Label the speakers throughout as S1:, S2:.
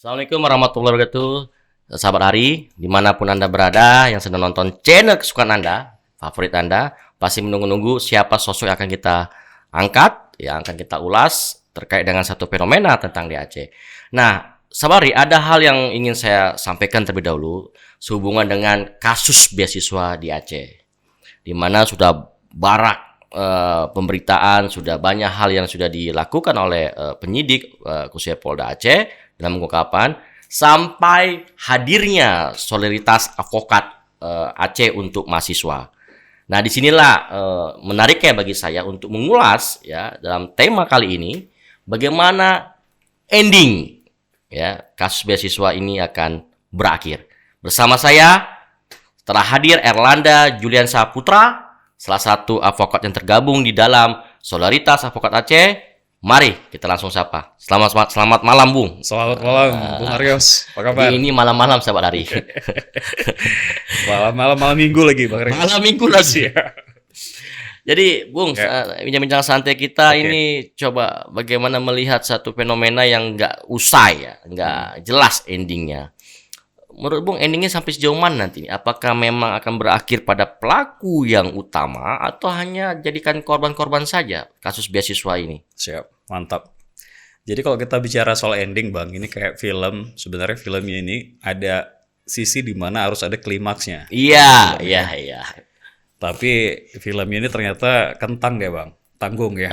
S1: Assalamualaikum warahmatullahi wabarakatuh. Sahabat Hari, dimanapun Anda berada yang sedang nonton channel kesukaan Anda, favorit Anda, pasti menunggu-nunggu siapa sosok yang akan kita angkat, yang akan kita ulas terkait dengan satu fenomena tentang di Aceh. Nah, sahabat Hari, ada hal yang ingin saya sampaikan terlebih dahulu sehubungan dengan kasus beasiswa di Aceh, di mana sudah barak pemberitaan, sudah banyak hal yang sudah dilakukan oleh penyidik khususnya Polda Aceh dalam pengungkapan sampai hadirnya solidaritas advokat Aceh untuk mahasiswa. Nah, disinilah menariknya bagi saya untuk mengulas ya dalam tema kali ini bagaimana ending ya kasus beasiswa ini akan berakhir. Bersama saya telah hadir Erlanda Julian Saputra, salah satu advokat yang tergabung di dalam Solidaritas Advokat Aceh. Mari kita langsung sapa. Selamat malam, Bung.
S2: Selamat malam, Bung Aryos. Apa kabar?
S1: Ini malam-malam, sahabat Hari.
S2: malam minggu lagi, Bang Aryos.
S1: Malam minggu lagi. Jadi, Bung, bincang-bincang santai kita ini coba bagaimana melihat satu fenomena yang nggak usai ya, nggak jelas endingnya. Menurut Bung, endingnya sampai sejauh mana nanti? Apakah memang akan berakhir pada pelaku yang utama atau hanya jadikan korban-korban saja kasus beasiswa ini?
S2: Siap, mantap. Jadi kalau kita bicara soal ending, Bang, ini kayak film. Sebenarnya filmnya ini ada sisi di mana harus ada klimaksnya.
S1: Iya.
S2: Tapi filmnya ini ternyata kentang deh, Bang. Tanggung ya.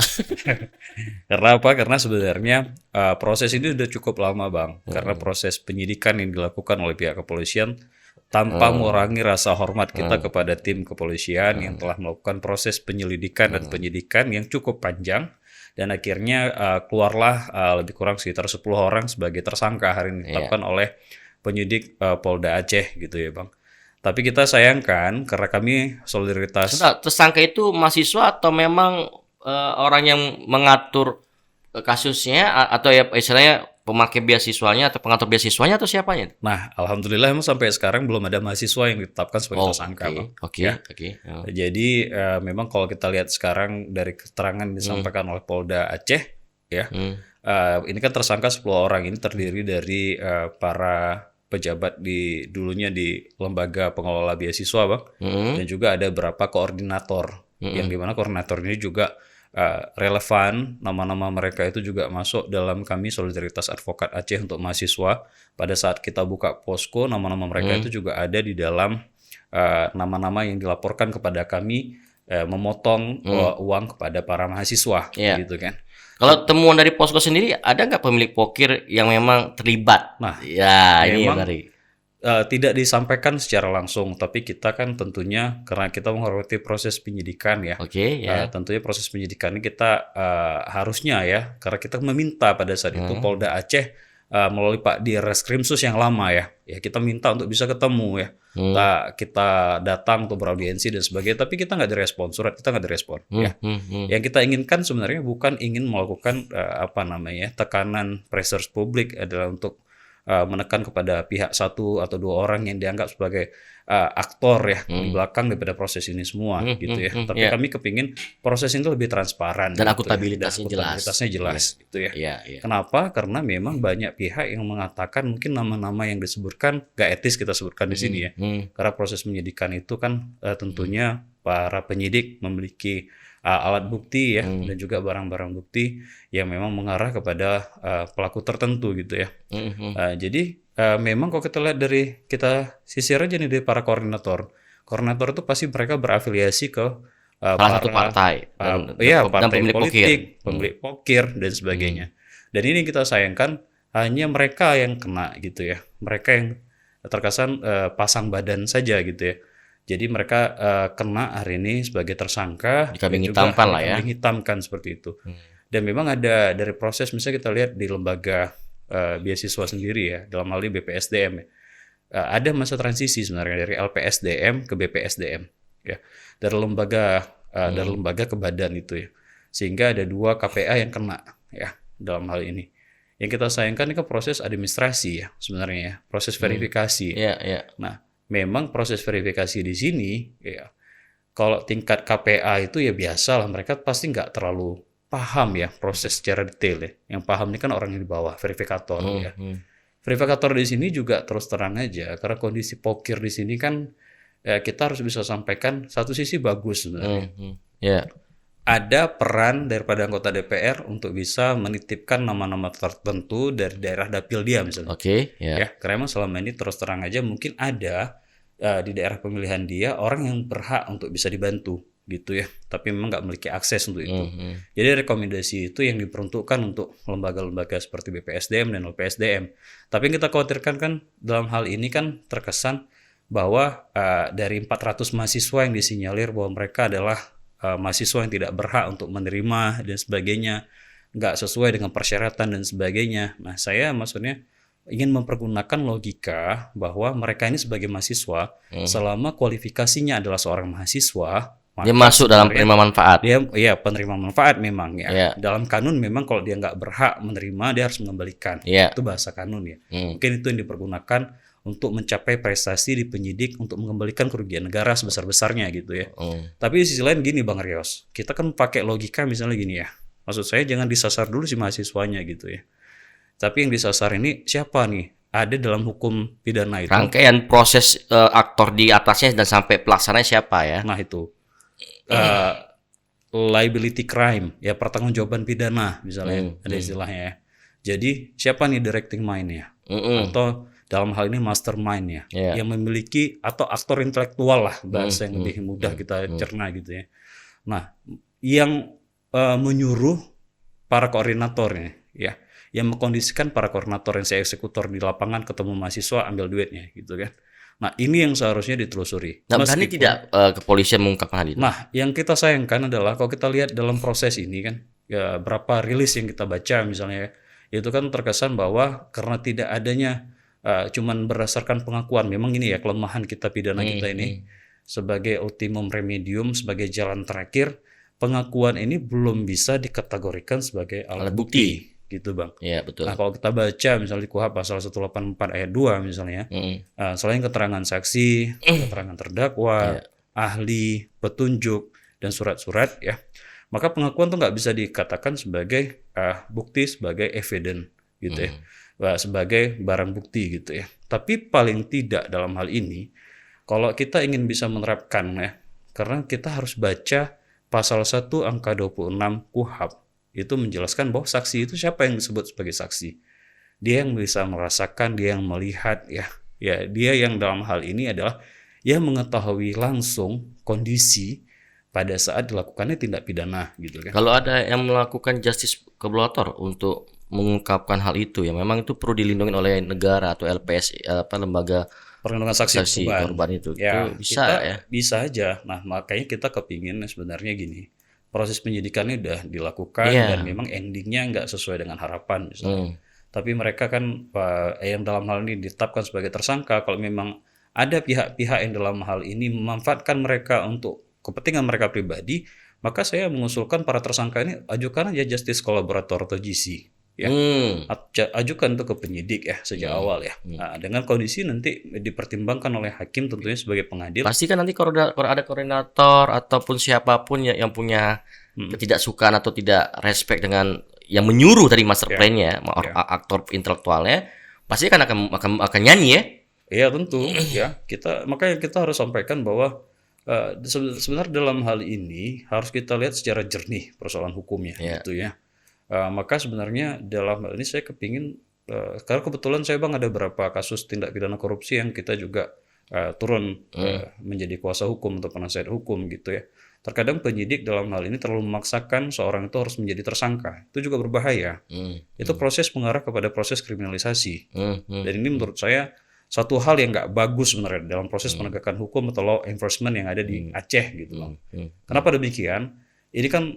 S2: Karena apa? Karena sebenarnya proses ini udah cukup lama, Bang. Karena proses penyidikan yang dilakukan oleh pihak kepolisian tanpa mengurangi rasa hormat kita kepada tim kepolisian yang telah melakukan proses penyelidikan dan penyidikan yang cukup panjang. Dan akhirnya keluarlah lebih kurang sekitar 10 orang sebagai tersangka hari ini ditetapkan oleh penyidik Polda Aceh gitu ya, Bang. Tapi kita sayangkan karena kami solidaritas.
S1: Tersangka itu mahasiswa atau memang orang yang mengatur kasusnya atau ya istilahnya pemakai beasiswanya atau pengatur beasiswanya atau siapanya?
S2: Nah, alhamdulillah emang sampai sekarang belum ada mahasiswa yang ditetapkan sebagai tersangka, Bang.
S1: Oke.
S2: Jadi memang kalau kita lihat sekarang dari keterangan disampaikan oleh Polda Aceh, ya, ini kan tersangka 10 orang ini terdiri dari para pejabat dulunya di lembaga pengelola beasiswa, Bang, dan juga ada beberapa koordinator, yang dimana koordinator ini juga relevan, nama-nama mereka itu juga masuk dalam kami Solidaritas Advokat Aceh untuk mahasiswa. Pada saat kita buka posko, nama-nama mereka itu juga ada di dalam nama-nama yang dilaporkan kepada kami memotong uang kepada para mahasiswa, gitu kan.
S1: Kalau temuan dari posko sendiri, ada nggak pemilik pokir yang memang terlibat?
S2: Nah,
S1: ya ini
S2: memang
S1: dari
S2: tidak disampaikan secara langsung, tapi kita kan tentunya karena kita menghormati proses penyidikan ya. Tentunya proses penyidikan ini kita harusnya ya, karena kita meminta pada saat itu Polda Aceh melalui Pak Direskrimsus yang lama ya, kita minta untuk bisa ketemu ya. Kita datang untuk beraudiensi dan sebagainya, tapi kita nggak direspon, surat kita nggak direspon. Yang kita inginkan sebenarnya bukan ingin melakukan tekanan pressure publik adalah untuk menekan kepada pihak satu atau dua orang yang dianggap sebagai aktor ya di belakang daripada proses ini semua gitu ya. Tapi kami kepingin proses itu lebih transparan
S1: dan
S2: gitu
S1: akuntabilitasnya
S2: jelas gitu ya. Kenapa? Karena memang banyak pihak yang mengatakan mungkin nama-nama yang disebutkan gak etis kita sebutkan di sini ya. Karena proses penyidikan itu kan tentunya para penyidik memiliki alat bukti ya dan juga barang-barang bukti yang memang mengarah kepada pelaku tertentu gitu ya. Jadi memang kalau kita lihat dari kita sisir aja nih dari para koordinator itu pasti mereka berafiliasi ke
S1: salah satu partai
S2: partai
S1: pemilik
S2: politik, pemilik pokir dan sebagainya. Dan ini kita sayangkan hanya mereka yang kena gitu ya. Mereka yang terkesan pasang badan saja gitu ya. Jadi mereka kena hari ini sebagai tersangka,
S1: dikambing hitamkan lah ya.
S2: Dikambing hitamkan seperti itu. Dan memang ada dari proses, misalnya kita lihat di lembaga beasiswa sendiri ya, dalam hal ini BPSDM ya. Ada masa transisi sebenarnya dari LPSDM ke BPSDM ya. Dari lembaga ke badan itu ya. Sehingga ada 2 KPA yang kena ya dalam hal ini. Yang kita sayangkan ini kan proses administrasi ya sebenarnya ya, proses verifikasi. Nah, memang proses verifikasi di sini, ya, kalau tingkat KPA itu ya biasa lah, mereka pasti nggak terlalu paham ya proses secara detail ya. Yang paham ini kan orang yang di bawah, verifikator ya. verifikator di sini juga terus terang aja, karena kondisi pokir di sini kan kita harus bisa sampaikan satu sisi bagus sebenarnya. Ada peran daripada anggota DPR untuk bisa menitipkan nama-nama tertentu dari daerah dapil dia misalnya. Ya, karena memang selama ini terus terang aja mungkin ada di daerah pemilihan dia orang yang berhak untuk bisa dibantu gitu ya, tapi memang nggak memiliki akses untuk itu. Jadi rekomendasi itu yang diperuntukkan untuk lembaga-lembaga seperti BPSDM dan LPSDM. Tapi yang kita khawatirkan kan dalam hal ini kan terkesan bahwa dari 400 mahasiswa yang disinyalir bahwa mereka adalah mahasiswa yang tidak berhak untuk menerima dan sebagainya, nggak sesuai dengan persyaratan dan sebagainya. Nah, saya maksudnya ingin mempergunakan logika bahwa mereka ini sebagai mahasiswa, selama kualifikasinya adalah seorang mahasiswa,
S1: dia masuk dalam penerima manfaat.
S2: Dia penerima manfaat memang ya. Dalam kanun memang kalau dia nggak berhak menerima, dia harus mengembalikan. Itu bahasa kanun ya. Mungkin itu yang dipergunakan untuk mencapai prestasi di penyidik untuk mengembalikan kerugian negara sebesar-besarnya gitu ya. Tapi di sisi lain gini Bang Rios, kita kan pakai logika misalnya gini ya. Maksud saya jangan disasar dulu si mahasiswanya gitu ya. Tapi yang disasar ini siapa nih? Ada dalam hukum pidana itu.
S1: Rangkaian proses aktor di atasnya dan sampai pelaksananya siapa ya?
S2: Nah itu. Liability crime, ya pertanggungjawaban pidana misalnya ada istilahnya ya. Jadi siapa nih directing mind-nya? Atau dalam hal ini mastermind ya, yang memiliki atau aktor intelektual lah bahasa yang lebih mudah kita cerna gitu ya. Nah, yang menyuruh para koordinatornya ya, yang mengkondisikan para koordinator yang saya eksekutor di lapangan ketemu mahasiswa ambil duitnya gitu kan. Nah, ini yang seharusnya ditelusuri.
S1: Nah, berani tidak kepolisian mengungkapkan hal itu?
S2: Nah, yang kita sayangkan adalah kalau kita lihat dalam proses ini kan, ya berapa rilis yang kita baca misalnya, itu kan terkesan bahwa karena tidak adanya cuman berdasarkan pengakuan, memang ini ya kelemahan kita pidana kita ini sebagai ultimum remedium, sebagai jalan terakhir, pengakuan ini belum bisa dikategorikan sebagai alat bukti. Gitu Bang.
S1: Iya betul.
S2: Nah kalau kita baca misalnya di KUHP pasal 184 ayat 2 misalnya, selain keterangan saksi, keterangan terdakwa, ahli, petunjuk, dan surat-surat ya, maka pengakuan tuh nggak bisa dikatakan sebagai bukti, sebagai evidence gitu ya, sebagai barang bukti gitu ya. Tapi paling tidak dalam hal ini, kalau kita ingin bisa menerapkan ya, karena kita harus baca pasal 1 angka 26 KUHP, itu menjelaskan bahwa saksi itu siapa yang disebut sebagai saksi. Dia yang bisa merasakan, dia yang melihat ya. Ya, dia yang dalam hal ini adalah yang mengetahui langsung kondisi pada saat dilakukannya tindak pidana gitu kan.
S1: Kalau ada yang melakukan justice collaborator untuk mengungkapkan hal itu ya, memang itu perlu dilindungi oleh negara atau LPS lembaga
S2: perlindungan saksi
S1: korban itu.
S2: Ya,
S1: itu bisa ya.
S2: Bisa aja. Nah, makanya kita kepingin sebenarnya gini. Proses penyidikannya udah dilakukan dan memang endingnya nggak sesuai dengan harapan misalnya. Tapi mereka kan yang dalam hal ini ditetapkan sebagai tersangka, kalau memang ada pihak-pihak yang dalam hal ini memanfaatkan mereka untuk kepentingan mereka pribadi, maka saya mengusulkan para tersangka ini ajukan aja justice collaborator atau GC. Ya, ajukan itu ke penyidik ya sejak awal ya. Nah, dengan kondisi nanti dipertimbangkan oleh hakim tentunya sebagai pengadil.
S1: Pasti kan nanti kalau ada koordinator ataupun siapapun yang punya ketidaksukaan atau tidak respect dengan yang menyuruh tadi master plan-nya, aktor intelektualnya, pasti kan akan nyanyi ya.
S2: Iya tentu ya. Makanya kita harus sampaikan bahwa sebenarnya dalam hal ini harus kita lihat secara jernih persoalan hukumnya gitu ya. Maka sebenarnya dalam hal ini saya kepingin, karena kebetulan saya Bang ada beberapa kasus tindak pidana korupsi yang kita juga turun menjadi kuasa hukum atau penasihat hukum gitu ya. Terkadang penyidik dalam hal ini terlalu memaksakan seorang itu harus menjadi tersangka. Itu juga berbahaya. Itu proses mengarah kepada proses kriminalisasi. Dan ini menurut saya satu hal yang nggak bagus sebenarnya dalam proses penegakan hukum atau law enforcement yang ada di Aceh gitu loh. Kenapa demikian? Ini kan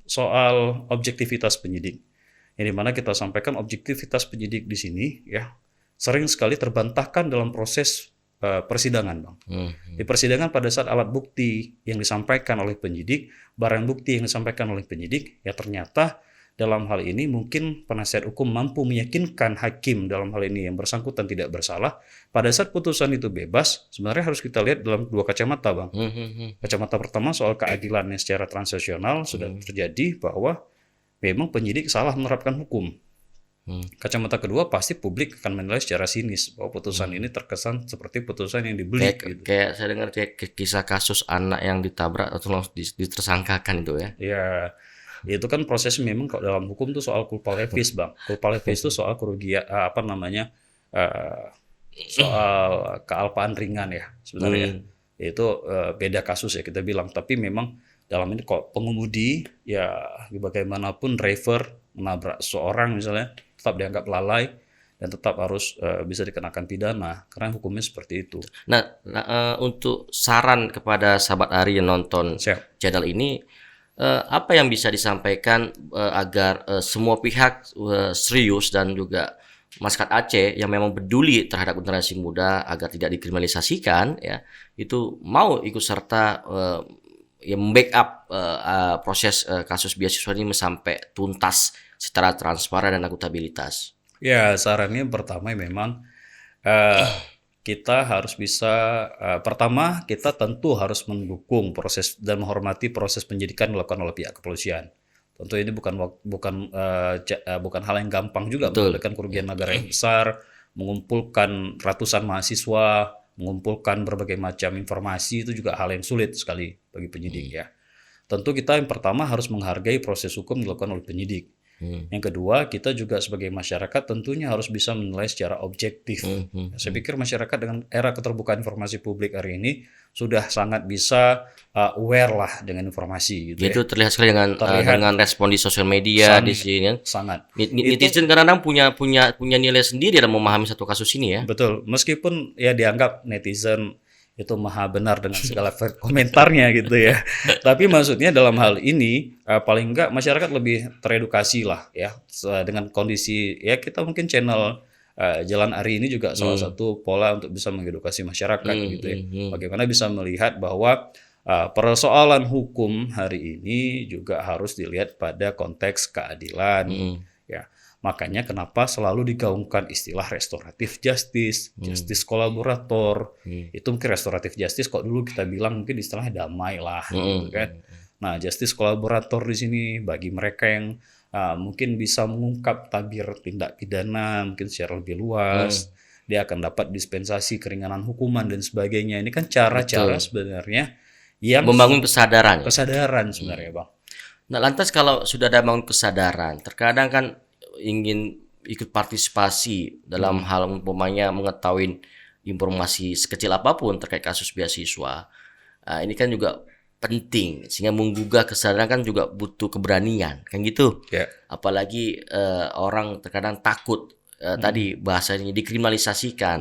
S2: soal objektivitas penyidik. Yang dimana kita sampaikan objektivitas penyidik di sini ya sering sekali terbantahkan dalam proses persidangan Bang. Di persidangan pada saat alat bukti yang disampaikan oleh penyidik, barang bukti yang disampaikan oleh penyidik, ya ternyata dalam hal ini mungkin penasihat hukum mampu meyakinkan hakim dalam hal ini yang bersangkutan tidak bersalah. Pada saat putusan itu bebas, sebenarnya harus kita lihat dalam dua kacamata Bang. Kacamata pertama soal keadilannya secara transaksional sudah terjadi bahwa memang penyidik salah menerapkan hukum. Kacamata kedua pasti publik akan menilai secara sinis bahwa putusan ini terkesan seperti putusan yang dibeli.
S1: Kayak saya dengar kayak kisah kasus anak yang ditabrak atau langsung ditersangkakan itu ya.
S2: Ya, itu kan proses memang kalau dalam hukum tuh soal culpa levis, Bang. Culpa levis itu soal kerugian soal kealpaan ringan ya sebenarnya. Itu beda kasus ya kita bilang, tapi memang dalam ini kok pengemudi ya bagaimanapun driver menabrak seorang misalnya tetap dianggap lalai dan tetap harus bisa dikenakan pidana karena hukumnya seperti itu.
S1: Nah, untuk saran kepada sahabat Ari yang nonton channel ini, apa yang bisa disampaikan agar semua pihak serius dan juga masyarakat Aceh yang memang peduli terhadap generasi muda agar tidak dikriminalisasikan ya, itu mau ikut serta yang backup proses kasus beasiswa ini sampai tuntas secara transparan dan akuntabilitas.
S2: Ya, sarannya pertama memang kita harus bisa pertama kita tentu harus mendukung proses dan menghormati proses penyidikan dilakukan oleh pihak kepolisian. Tentu ini bukan hal yang gampang juga, menggunakan kerugian negara yang besar, mengumpulkan ratusan mahasiswa, mengumpulkan berbagai macam informasi itu juga hal yang sulit sekali bagi penyidik ya. Tentu kita yang pertama harus menghargai proses hukum dilakukan oleh penyidik. Yang kedua, kita juga sebagai masyarakat tentunya harus bisa menilai secara objektif. Saya pikir masyarakat dengan era keterbukaan informasi publik hari ini sudah sangat bisa aware lah dengan informasi. Gitu
S1: itu ya. Terlihat sekali dengan respon di sosial media di sini.
S2: Sangat.
S1: Netizen kadang-kadang punya nilai sendiri dalam memahami satu kasus ini ya.
S2: Betul. Meskipun ya dianggap netizen itu maha benar dengan segala komentarnya gitu ya. Tapi maksudnya dalam hal ini paling enggak masyarakat lebih teredukasi lah ya dengan kondisi ya kita mungkin channel Jalan Ari ini juga salah satu pola untuk bisa mengedukasi masyarakat gitu ya. Bagaimana bisa melihat bahwa persoalan hukum hari ini juga harus dilihat pada konteks keadilan ya. Makanya kenapa selalu digaungkan istilah restoratif justice, justice kolaborator. Itu mungkin restoratif justice kok dulu kita bilang mungkin istilahnya damai lah gitu kan. Nah, justice kolaborator di sini bagi mereka yang mungkin bisa mengungkap tabir tindak pidana mungkin secara lebih luas. Dia akan dapat dispensasi keringanan hukuman dan sebagainya. Ini kan cara-cara sebenarnya yang
S1: membangun kesadaran.
S2: Kesadaran sebenarnya, Bang.
S1: Nah, lantas kalau sudah ada bangun kesadaran, terkadang kan ingin ikut partisipasi dalam hal umpamanya mengetahui informasi sekecil apapun terkait kasus beasiswa. Ini kan juga penting sehingga menggugah kesadaran kan juga butuh keberanian kan gitu. Apalagi orang terkadang takut tadi bahasanya dikriminalisasikan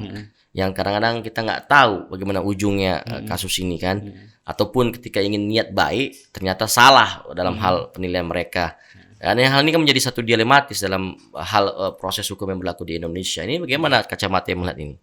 S1: yang kadang-kadang kita nggak tahu bagaimana ujungnya kasus ini kan, ataupun ketika ingin niat baik ternyata salah dalam hal penilaian mereka. Dan hal ini kan menjadi satu dilematis dalam hal proses hukum yang berlaku di Indonesia. Ini bagaimana kacamata yang melihat ini?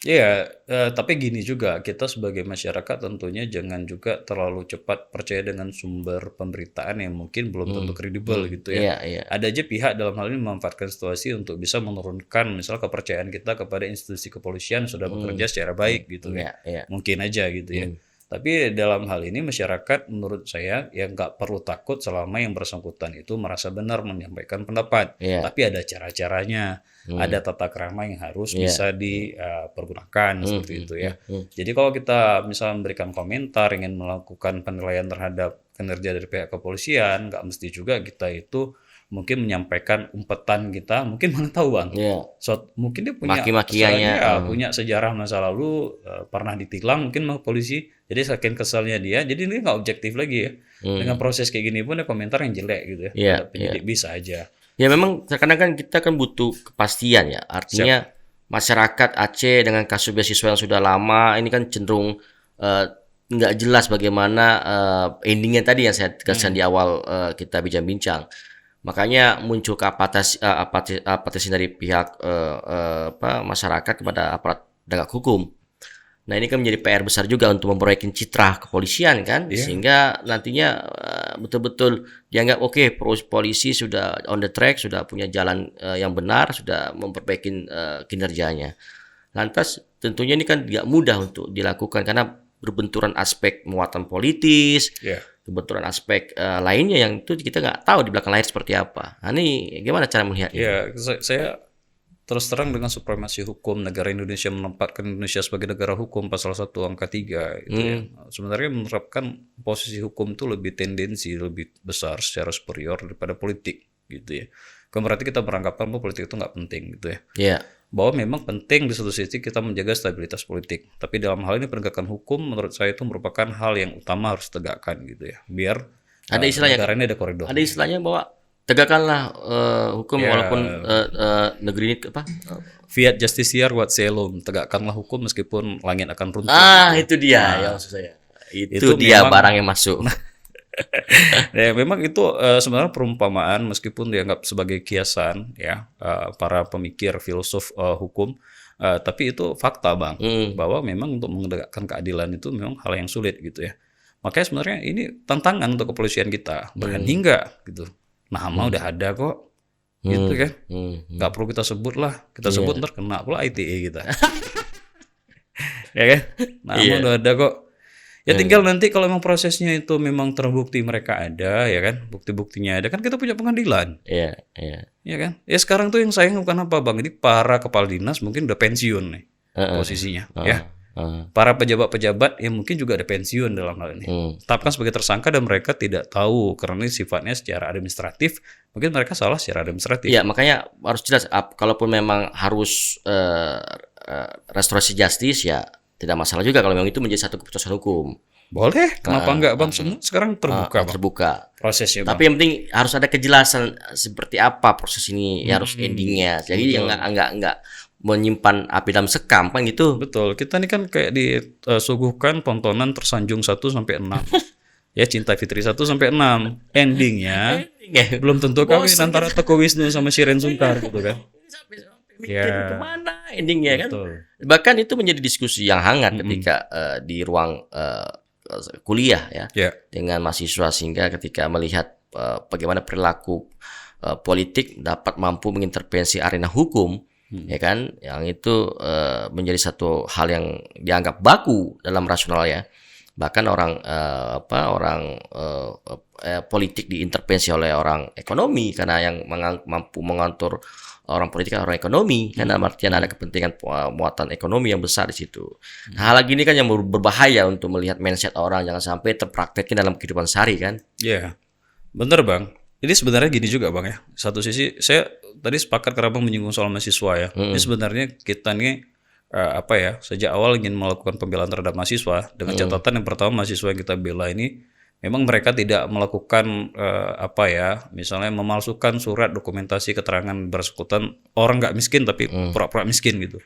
S2: Iya, tapi gini juga, kita sebagai masyarakat tentunya jangan juga terlalu cepat percaya dengan sumber pemberitaan yang mungkin belum tentu kredibel gitu ya. Ada aja pihak dalam hal ini memanfaatkan situasi untuk bisa menurunkan misalnya kepercayaan kita kepada institusi kepolisian sudah bekerja secara baik gitu ya. Mungkin aja gitu ya. Tapi dalam hal ini masyarakat menurut saya ya nggak perlu takut selama yang bersangkutan itu merasa benar menyampaikan pendapat. Tapi ada cara-caranya, ada tata krama yang harus bisa dipergunakan seperti itu ya. Jadi kalau kita misalnya memberikan komentar, ingin melakukan penilaian terhadap kinerja dari pihak kepolisian, nggak mesti juga kita itu mungkin menyampaikan umpetan kita, mungkin mana tahu Bang. So, mungkin dia punya punya sejarah masa lalu pernah ditilang mungkin sama polisi. Jadi saking kesalnya dia, jadi ini nggak objektif lagi ya. Dengan proses kayak gini pun ada komentar yang jelek gitu ya. Penyidik bisa aja. Ya
S1: memang terkadang kan kita kan butuh kepastian ya. Artinya masyarakat Aceh dengan kasus beasiswa yang sudah lama ini kan cenderung nggak jelas bagaimana endingnya tadi yang saya tegaskan di awal kita bincang-bincang. Makanya muncul apatesi dari pihak masyarakat kepada aparat penegak hukum. Nah ini kan menjadi PR besar juga untuk memperbaiki citra kepolisian kan, sehingga nantinya betul-betul dianggap oke, polisi sudah on the track, sudah punya jalan yang benar, sudah memperbaiki kinerjanya. Lantas tentunya ini kan tidak mudah untuk dilakukan karena berbenturan aspek muatan politis, kebenturan aspek lainnya yang itu kita nggak tahu di belakang layar seperti apa. Nah, ini gimana cara melihatnya?
S2: Ya, saya terus terang dengan supremasi hukum negara Indonesia menempatkan Indonesia sebagai negara hukum pasal 1 angka 3 gitu ya. Sebenarnya menerapkan posisi hukum itu lebih tendensi lebih besar secara superior daripada politik gitu ya. Berarti kita beranggapan bahwa politik itu nggak penting gitu ya.
S1: Yeah.
S2: Bahwa memang penting di satu sisi kita menjaga stabilitas politik. Tapi dalam hal ini penegakan hukum menurut saya itu merupakan hal yang utama harus ditegakkan gitu ya. Biar
S1: ada istilahnya,
S2: negara ini ada koridor.
S1: Ada istilahnya bahwa tegakkanlah hukum walaupun negeri ini
S2: Fiat justitiar wat caelum, tegakkanlah hukum meskipun langit akan runtuh.
S1: Itu dia yang maksud saya. Itu dia memang, barang yang masuk.
S2: Ya, memang itu sebenarnya perumpamaan meskipun dianggap sebagai kiasan ya para pemikir filosof hukum, tapi itu fakta Bang, bahwa memang untuk menegakkan keadilan itu memang hal yang sulit gitu ya. Makanya sebenarnya ini tantangan untuk kepolisian kita, berani nggak gitu. Nama udah ada kok, gitu kan, nggak perlu kita sebut lah, kita sebut ntar kena pula ITE kita, ya kan, nama udah ada kok. Ya tinggal nanti kalau memang prosesnya itu memang terbukti mereka ada, ya kan, bukti-buktinya ada, kan kita punya pengadilan.
S1: Iya.
S2: Ya kan. Ya sekarang tuh yang sayang bukan apa Bang, ini para kepala dinas mungkin udah pensiun nih posisinya, ya. Para pejabat-pejabat yang mungkin juga ada pensiun dalam hal ini. Tetapkan sebagai tersangka dan mereka tidak tahu karena ini sifatnya secara administratif, mungkin mereka salah secara administratif.
S1: Iya, makanya harus jelas. Kalaupun memang harus restorasi justice ya. Tidak masalah juga kalau memang itu menjadi satu keputusan hukum.
S2: Boleh, kenapa enggak Bang? Semua sekarang terbuka Bang.
S1: Terbuka
S2: prosesnya Bang.
S1: Tapi yang penting harus ada kejelasan seperti apa proses ini, harus endingnya. Jadi yang enggak menyimpan api dalam sekam kan gitu.
S2: Betul. Kita ini kan kayak disuguhkan tontonan tersanjung 1 sampai 6. Ya, Cinta Fitri 1 sampai 6. Endingnya belum tentu kawin antara Teuku Wisnu sama Shireen Sungkar gitu kan.
S1: Ya. Kemana endingnya kan? Bahkan itu menjadi diskusi yang hangat ketika di ruang kuliah ya dengan mahasiswa, sehingga ketika melihat bagaimana perilaku politik dapat mampu mengintervensi arena hukum, ya kan, yang itu menjadi satu hal yang dianggap baku dalam rasional ya. Bahkan orang politik diintervensi oleh orang ekonomi karena yang mampu mengatur orang politik kan orang ekonomi, kan dalam artian ada kepentingan muatan ekonomi yang besar di situ. Nah, hal ini kan yang berbahaya untuk melihat mindset orang, jangan sampai terprakteknya dalam kehidupan sehari kan.
S2: Iya, bener Bang. Ini sebenarnya gini juga Bang ya. Satu sisi saya tadi sepakat karena Bang menyinggung soal mahasiswa ya. Ini sebenarnya kita nih sejak awal ingin melakukan pembelaan terhadap mahasiswa dengan catatan yang pertama, mahasiswa yang kita bela ini memang mereka tidak melakukan misalnya memalsukan surat dokumentasi keterangan bersangkutan orang nggak miskin tapi pura-pura miskin gitu.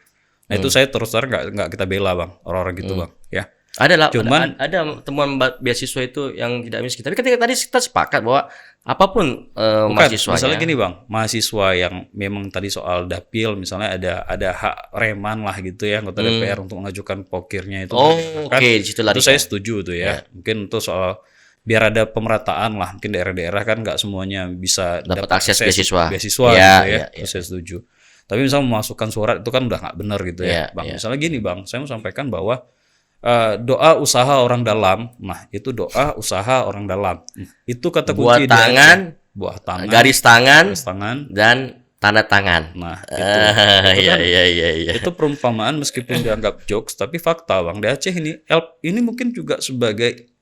S2: Nah itu saya terus terang nggak kita bela Bang, orang-orang gitu Bang ya.
S1: Ada temuan beasiswa itu yang tidak miskin. Tapi ketika tadi kita sepakat bahwa apapun mahasiswanya. Misalnya
S2: gini Bang, mahasiswa yang memang tadi soal dapil misalnya ada hak reman lah gitu ya, anggota DPR untuk mengajukan pokirnya itu.
S1: Oke, di situ
S2: itu saya setuju tuh ya. Mungkin itu soal biar ada pemerataan lah, mungkin daerah-daerah kan nggak semuanya bisa
S1: dapat akses beasiswa
S2: gitu ya. Saya setuju. Tapi misalnya memasukkan surat itu kan udah nggak benar gitu ya Bang. Misalnya gini Bang, saya mau sampaikan bahwa doa usaha orang dalam, nah itu doa usaha orang dalam, itu kata kunci
S1: buah tangan, garis tangan, dan tanda tangan.
S2: Nah itu itu perumpamaan meskipun dianggap jokes, tapi fakta Bang. Di Aceh ini mungkin juga sebagai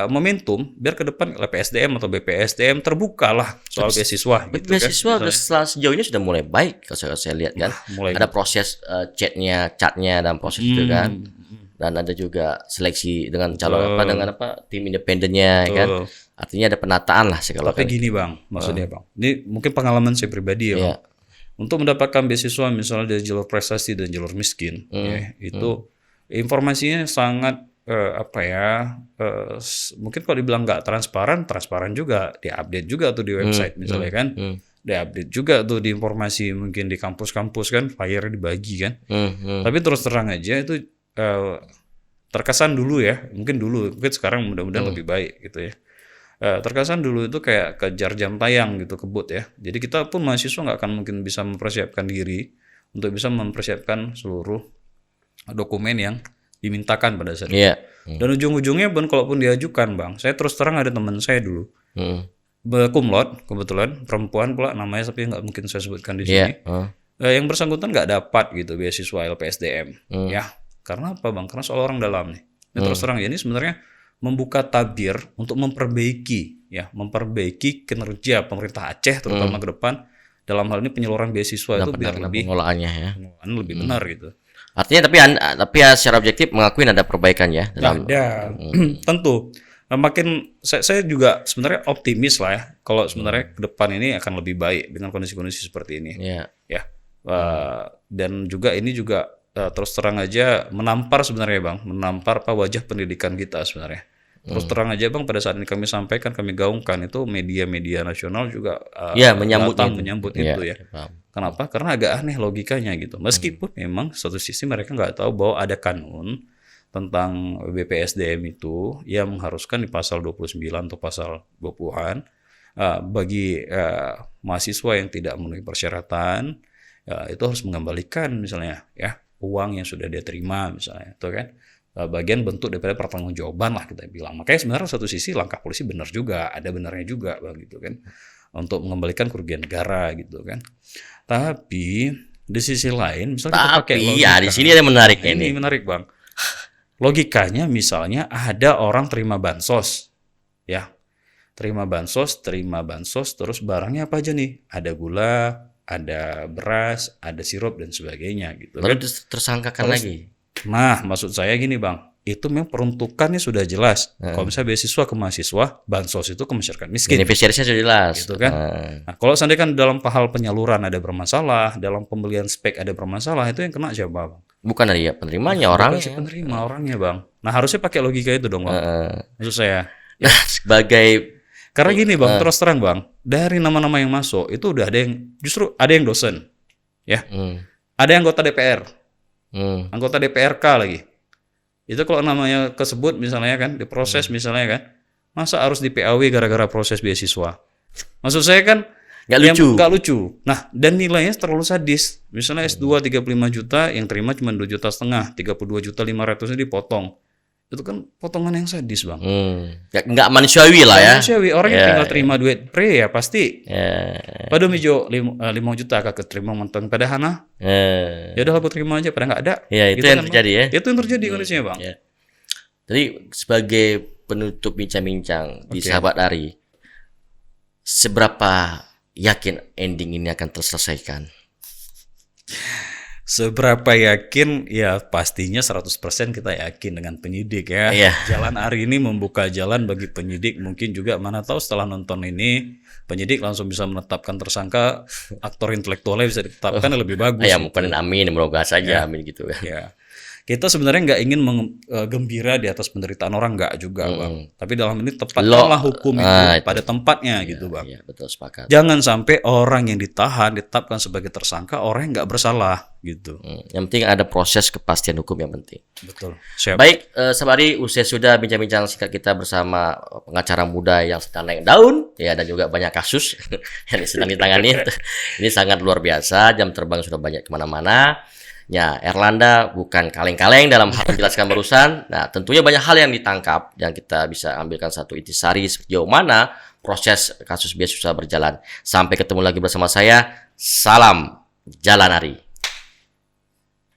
S2: momentum biar ke depan LPSDM atau BPSDM terbuka lah soal beasiswa gitu
S1: beasiswa kan. Sejauh ini sudah mulai baik kalau saya lihat kan. Ada proses chatnya dan proses itu kan. Dan ada juga seleksi dengan calon tim independennya kan. Artinya ada penataan lah segala.
S2: Tapi gini Bang, maksudnya Bang. Ini mungkin pengalaman saya pribadi ya Bang. Untuk mendapatkan beasiswa misalnya dari jalur prestasi dan jalur miskin, itu informasinya sangat mungkin kalau dibilang nggak transparan juga, diupdate juga tuh di website misalnya kan, diupdate juga tuh di informasi mungkin di kampus-kampus kan, flyer dibagi kan. Tapi terus terang aja itu terkesan dulu ya, mungkin sekarang mudah-mudahan lebih baik gitu ya. Terkesan dulu itu kayak kejar jam tayang gitu, kebut ya. Jadi kita pun mahasiswa nggak akan mungkin bisa mempersiapkan diri untuk bisa mempersiapkan seluruh dokumen yang dimintakan pada saat itu. Dan ujung-ujungnya Bang, kalaupun diajukan Bang, saya terus terang ada teman saya dulu, cum laude kebetulan, perempuan pula namanya, tapi nggak mungkin saya sebutkan di sini. Yang bersangkutan nggak dapat gitu beasiswa LPSDM, ya. Karena apa Bang? Karena soal orang dalam nih. Terus terang ini sebenarnya membuka tabir untuk memperbaiki kinerja pemerintah Aceh terutama ke depan dalam hal ini penyaluran beasiswa itu biar lebih
S1: pengelolaannya ya.
S2: Lebih benar gitu.
S1: Artinya tapi ya secara objektif mengakuin ada perbaikan ya dalam
S2: tentu. Makin saya juga sebenarnya optimis lah ya kalau sebenarnya ke depan ini akan lebih baik dengan kondisi-kondisi seperti ini. Dan juga ini juga terus terang aja menampar sebenarnya Bang, menampar wajah pendidikan kita sebenarnya. Terus terang aja Bang, pada saat ini kami sampaikan, kami gaungkan itu media-media nasional juga menyambut itu ya. Kenapa? Karena agak aneh logikanya gitu. Meskipun memang satu sisi mereka nggak tahu bahwa ada kanun tentang BPSDM itu yang mengharuskan di pasal 29 atau pasal 20-an bagi mahasiswa yang tidak memenuhi persyaratan itu harus mengembalikan misalnya ya uang yang sudah dia terima misalnya, itu kan bagian bentuk daripada pertanggungjawaban lah kita bilang. Makanya sebenarnya satu sisi langkah polisi benar juga, ada benarnya juga Bang gitu kan, untuk mengembalikan kerugian negara gitu kan. Tapi di sisi lain misalnya kita pakai logika,
S1: di sini ada menarik ini.
S2: Ini menarik Bang. Logikanya misalnya ada orang terima bansos ya. Terima bansos terus barangnya apa aja nih? Ada gula, ada beras, ada sirup dan sebagainya gitu.
S1: Baru tersangkakan lagi.
S2: Nah, maksud saya gini Bang, itu memang peruntukannya sudah jelas. Kalau misalnya beasiswa ke mahasiswa, bansos itu ke masyarakat miskin.
S1: Beneficiarisnya sudah jelas.
S2: Gitu kan. Nah, kalau seandainya kan dalam hal penyaluran ada bermasalah, dalam pembelian spek ada bermasalah, itu yang kena siapa Bang?
S1: Bukan dari penerimanya orangnya.
S2: Bukan si penerima orangnya Bang. Nah, harusnya pakai logika itu dong Bang. Maksud saya.
S1: Ya, sebagai
S2: karena gini Bang, terus terang Bang, dari nama-nama yang masuk itu udah ada yang justru ada yang dosen, ya, ada yang anggota DPR, anggota DPRK lagi. Itu kalau namanya kesebut misalnya kan, diproses misalnya kan, masa harus di PAW gara-gara proses beasiswa? Maksud saya kan nggak lucu. Nah, dan nilainya terlalu sadis. Misalnya S2 35 juta, yang terima cuma 2,5 juta, 32.500.000 dipotong. Itu kan potongan yang sadis Bang.
S1: Nggak manusiawi lah ya.
S2: Manusiawi, orang yang tinggal terima duit pre ya pasti. Pada mijo 5 juta kakak terima mantan pada Hana. Ya udah aku terima aja, pada nggak ada.
S1: Itu
S2: gitu
S1: yang
S2: kan,
S1: terjadi
S2: Bang.
S1: ya.
S2: Itu yang terjadi kondisinya Bang.
S1: Jadi sebagai penutup bincang-bincang di Sahabat Ari, seberapa yakin ending ini akan terselesaikan?
S2: Seberapa yakin? Ya pastinya 100% kita yakin dengan penyidik ya. Jalan Ari ini membuka jalan bagi penyidik. Mungkin juga mana tahu setelah nonton ini penyidik langsung bisa menetapkan tersangka, aktor intelektualnya bisa ditetapkan lebih bagus.
S1: Ya mungkin amin, semoga saja amin gitu ya.
S2: Kita sebenarnya nggak ingin gembira di atas penderitaan orang, nggak juga Bang. Tapi dalam ini tepatkanlah hukum itu pada tempatnya gitu Bang.
S1: Betul, sepakat.
S2: Jangan sampai orang yang ditahan ditetapkan sebagai tersangka orang yang nggak bersalah gitu.
S1: Yang penting ada proses kepastian hukum yang penting.
S2: Betul. Siap.
S1: Baik, Sabari, usai sudah bincang-bincang singkat kita bersama pengacara muda yang sedang naik daun, ya, dan juga banyak kasus yang sedang ditangani. Ini sangat luar biasa. Jam terbang sudah banyak kemana-mana. Ya, Erlanda bukan kaleng-kaleng dalam hal menjelaskan barusan. Nah, tentunya banyak hal yang ditangkap yang kita bisa ambilkan satu intisari sejauh mana proses kasus beasiswa berjalan. Sampai ketemu lagi bersama saya. Salam Jalan Ari.